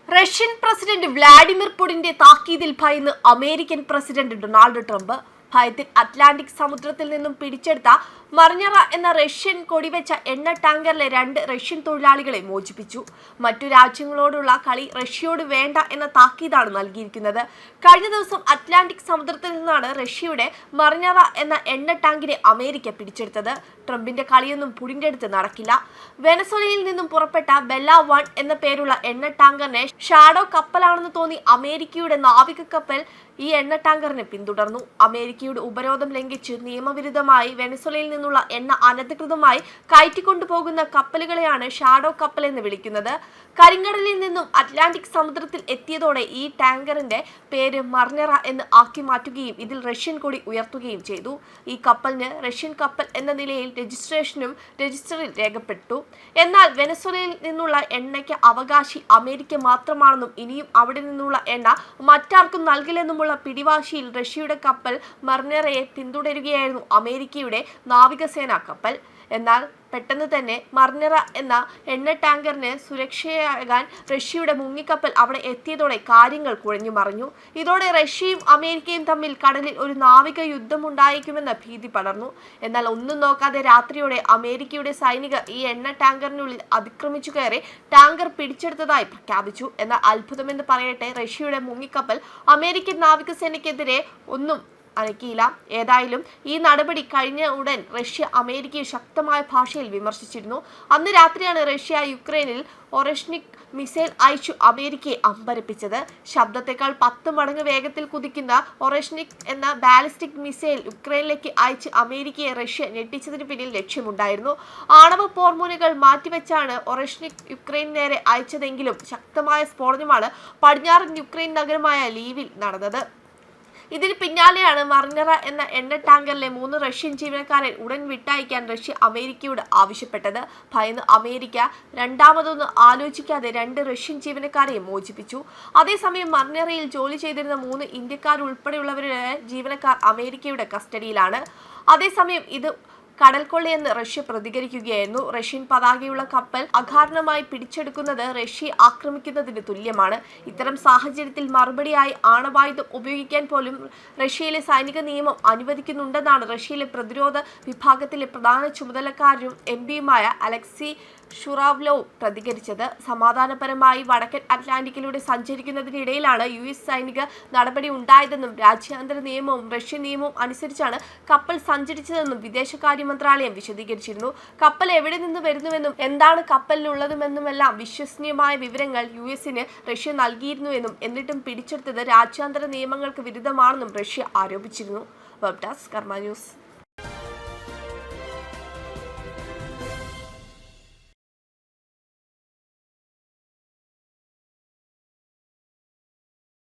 Russian president Vladimir പുടിന്റെ താക്കീതിൽ ഭയന്ന് അമേരിക്കൻ പ്രസിഡന്റ് ഡൊണാൾഡ് ട്രംപ് ഭയത്തിൽ അറ്റ്ലാന്റിക് സമുദ്രത്തിൽ നിന്നും പിടിച്ചെടുത്ത മർഞ്ഞറ എന്ന റഷ്യൻ കൊടിവെച്ച എണ്ണ ടാങ്കറിലെ 2 റഷ്യൻ തൊഴിലാളികളെ മോചിപ്പിച്ചു. മറ്റു രാജ്യങ്ങളോടുള്ള കളി റഷ്യയോട് വേണ്ട എന്ന താക്കീതാണ് നൽകിയിരിക്കുന്നത്. കഴിഞ്ഞ ദിവസം അറ്റ്ലാന്റിക് സമുദ്രത്തിൽ നിന്നാണ് റഷ്യയുടെ മർഞ്ഞറ എന്ന എണ്ണ ടാങ്കിനെ അമേരിക്ക പിടിച്ചെടുത്തത്. ട്രംപിന്റെ കളിയൊന്നും പുടിന്റെ അടുത്ത് നടക്കില്ല. വെനസ്വേലയിൽ നിന്നും പുറപ്പെട്ട ബെല്ല 1 എന്ന പേരുള്ള എണ്ണ ടാങ്കറിനെ ഷാഡോ കപ്പലാണെന്ന് തോന്നി അമേരിക്കയുടെ നാവിക കപ്പൽ ഈ എണ്ണ ടാങ്കറിനെ പിന്തുടർന്നു. അമേരിക്കയുടെ ഉപരോധം ലംഘിച്ച് നിയമവിരുദ്ധമായി വെനസ്വേലയിൽ നിന്നുള്ള എണ്ണ അനധികൃതമായി കയറ്റിക്കൊണ്ടുപോകുന്ന കപ്പലുകളെയാണ് ഷാഡോ കപ്പൽ എന്ന് വിളിക്കുന്നത്. കരിങ്കടലിൽ നിന്നും അറ്റ്ലാന്റിക് സമുദ്രത്തിൽ എത്തിയതോടെ ഈ ടാങ്കറിന്റെ പേര് മർഞ്ഞറ എന്ന് ആക്കി മാറ്റുകയും ഇതിൽ റഷ്യൻ കൊടി ഉയർത്തുകയും ചെയ്തു. ഈ കപ്പലിന് റഷ്യൻ കപ്പൽ എന്ന നിലയിൽ രജിസ്റ്ററിൽ രേഖപ്പെട്ടു. എന്നാൽ വെനസ്വേലയിൽ നിന്നുള്ള എണ്ണയ്ക്ക് അവകാശി അമേരിക്ക മാത്രമാണെന്നും ഇനിയും അവിടെ നിന്നുള്ള എണ്ണ മറ്റാർക്കും നൽകില്ലെന്നുമുള്ള പിടിവാശിയിൽ റഷ്യയുടെ കപ്പൽ മർഞ്ഞറയെ പിന്തുടരുകയായിരുന്നു അമേരിക്കയുടെ നാവികസേനാ കപ്പൽ. എന്നാൽ പെട്ടെന്ന് തന്നെ മർഞ്ഞറ എന്ന എണ്ണ ടാങ്കറിന് സുരക്ഷയാകാൻ റഷ്യയുടെ മുങ്ങിക്കപ്പൽ അവിടെ എത്തിയതോടെ കാര്യങ്ങൾ കുഴഞ്ഞു മറിഞ്ഞു. ഇതോടെ റഷ്യയും അമേരിക്കയും തമ്മിൽ കടലിൽ ഒരു നാവിക യുദ്ധമുണ്ടായേക്കുമെന്ന ഭീതി പടർന്നു. എന്നാൽ ഒന്നും നോക്കാതെ രാത്രിയോടെ അമേരിക്കയുടെ സൈനികർ ഈ എണ്ണ ടാങ്കറിനുള്ളിൽ അതിക്രമിച്ചു കയറി ടാങ്കർ പിടിച്ചെടുത്തതായി പ്രഖ്യാപിച്ചു. എന്നാൽ അത്ഭുതമെന്ന് പറയട്ടെ, റഷ്യയുടെ മുങ്ങിക്കപ്പൽ അമേരിക്കൻ നാവികസേനയ്ക്കെതിരെ ഒന്നും അനക്കിയില്ല. ഏതായാലും ഈ നടപടി കഴിഞ്ഞ ഉടൻ റഷ്യ അമേരിക്കയെ ശക്തമായ ഭാഷയിൽ വിമർശിച്ചിരുന്നു. അന്ന് രാത്രിയാണ് റഷ്യ യുക്രൈനിൽ ഒറഷ്നിക് മിസൈൽ അയച്ചു അമേരിക്കയെ അമ്പരപ്പിച്ചത്. ശബ്ദത്തെക്കാൾ 10 മടങ്ങ് വേഗത്തിൽ കുതിക്കുന്ന ഒറഷ്നിക് എന്ന ബാലിസ്റ്റിക് മിസൈൽ യുക്രൈനിലേക്ക് അയച്ച് അമേരിക്കയെ റഷ്യ ഞെട്ടിച്ചതിന് പിന്നിൽ ലക്ഷ്യമുണ്ടായിരുന്നു. ആണവ പോർമുനകൾ മാറ്റിവെച്ചാണ് ഒറഷ്നിക് യുക്രൈൻ നേരെ അയച്ചതെങ്കിലും ശക്തമായ സ്ഫോടനമാണ് പടിഞ്ഞാറൻ യുക്രൈൻ നഗരമായ ലീവിൽ നടന്നത്. ഇതിന് പിന്നാലെയാണ് മർഞ്ഞറ എന്ന എണ്ണ ടാങ്കറിലെ 3 റഷ്യൻ ജീവനക്കാരെ ഉടൻ വിട്ടയക്കാൻ റഷ്യ അമേരിക്കയോട് ആവശ്യപ്പെട്ടത്. ഭയന്ന് അമേരിക്ക രണ്ടാമതൊന്ന് ആലോചിക്കാതെ 2 റഷ്യൻ ജീവനക്കാരെ മോചിപ്പിച്ചു. അതേസമയം മർഞ്ഞറയിൽ ജോലി ചെയ്തിരുന്ന 3 ഇന്ത്യക്കാരുൾപ്പെടെയുള്ളവരുടെ ജീവനക്കാർ അമേരിക്കയുടെ കസ്റ്റഡിയിലാണ്. അതേസമയം ഇത് കടൽക്കൊള്ളയെന്ന് റഷ്യ പ്രതികരിക്കുകയായിരുന്നു. റഷ്യൻ പതാകയുള്ള കപ്പൽ അകാരണമായി പിടിച്ചെടുക്കുന്നത് റഷ്യയെ ആക്രമിക്കുന്നതിന് തുല്യമാണ്. ഇത്തരം സാഹചര്യത്തിൽ മറുപടിയായി ആണവായുധം ഉപയോഗിക്കാൻ പോലും റഷ്യയിലെ സൈനിക നിയമം അനുവദിക്കുന്നുണ്ടെന്നാണ് റഷ്യയിലെ പ്രതിരോധ വിഭാഗത്തിലെ പ്രധാന ചുമതലക്കാരനും എംപിയുമായ അലക്സി ഷുറാവ്ലോവ് പ്രതികരിച്ചത്. സമാധാനപരമായി വടക്കൻ അറ്റ്ലാന്റിക്കിലൂടെ സഞ്ചരിക്കുന്നതിനിടയിലാണ് US സൈനിക നടപടി ഉണ്ടായതെന്നും രാജ്യാന്തര നിയമവും റഷ്യൻ നിയമവും അനുസരിച്ചാണ് കപ്പൽ സഞ്ചരിച്ചതെന്നും വിദേശകാര്യ മന്ത്രാലയം വിശദീകരിച്ചിരുന്നു. കപ്പൽ എവിടെ നിന്ന് വരുന്നുവെന്നും എന്താണ് കപ്പലിലുള്ളതുമെന്നുമെല്ലാം വിശ്വസനീയമായ വിവരങ്ങൾ US-ന് റഷ്യ നൽകിയിരുന്നുവെന്നും എന്നിട്ടും പിടിച്ചെടുത്തത് രാജ്യാന്തര നിയമങ്ങൾക്ക് വിരുദ്ധമാണെന്നും റഷ്യ ആരോപിച്ചിരുന്നു. വെബ് ഡെസ്ക് കർമ്മ ന്യൂസ്.